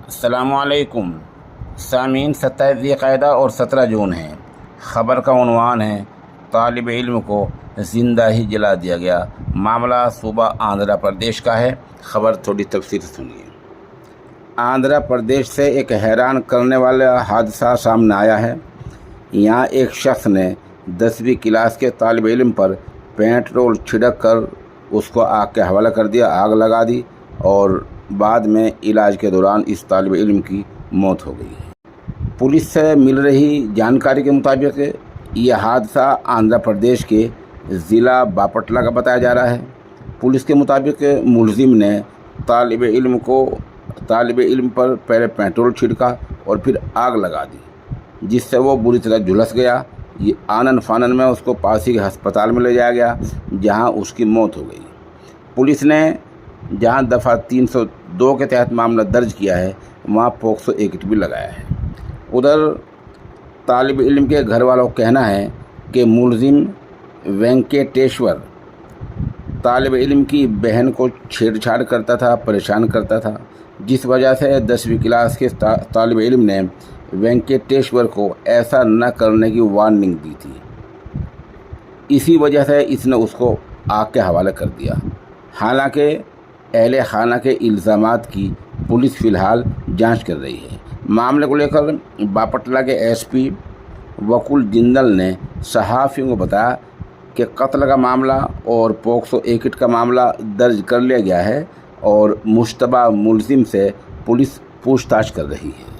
السلام علیکم سامعین، 27 ذی القعدہ اور 17 جون ہیں۔ خبر کا عنوان ہے طالب علم کو زندہ ہی جلا دیا گیا۔ معاملہ صوبہ آندھرا پردیش کا ہے۔ خبر تھوڑی تفصیل سنیے۔ آندھرا پردیش سے ایک حیران کرنے والا حادثہ سامنے آیا ہے۔ یہاں ایک شخص نے 10ویں کلاس کے طالب علم پر پیٹرول چھڑک کر اس کو آگ کے حوالے کر دیا، آگ لگا دی اور بعد میں علاج کے دوران اس طالب علم کی موت ہو گئی۔ پولیس سے مل رہی جانکاری کے مطابق یہ حادثہ آندھرا پردیش کے ضلع باپٹلہ کا بتایا جا رہا ہے۔ پولیس کے مطابق ملزم نے طالب علم پر پہلے پیٹرول چھڑکا اور پھر آگ لگا دی، جس سے وہ بری طرح جھلس گیا۔ یہ آنن فانن میں اس کو پاس ہی کے ہسپتال میں لے جایا گیا، جہاں اس کی موت ہو گئی۔ پولیس نے جہاں دفعہ 302 کے تحت معاملہ درج کیا ہے، وہاں پوکسو ایکٹ بھی لگایا ہے۔ ادھر طالب علم کے گھر والوں کا کہنا ہے کہ ملزم وینکٹیشور طالب علم کی بہن کو چھیڑ چھاڑ کرتا تھا، پریشان کرتا تھا، جس وجہ سے 10ویں کلاس کے طالب علم نے وینکٹیشور کو ایسا نہ کرنے کی وارننگ دی تھی۔ اسی وجہ سے اس نے اس کو آگ کے حوالے کر دیا۔ حالانکہ اہل خانہ کے الزامات کی پولیس فی الحال جانچ کر رہی ہے۔ معاملے کو لے کر باپٹلہ کے ایس پی وکول جندل نے صحافیوں کو بتایا کہ قتل کا معاملہ اور پوکسو ایکٹ کا معاملہ درج کر لیا گیا ہے اور مشتبہ ملزم سے پولیس پوچھ تاچھ کر رہی ہے۔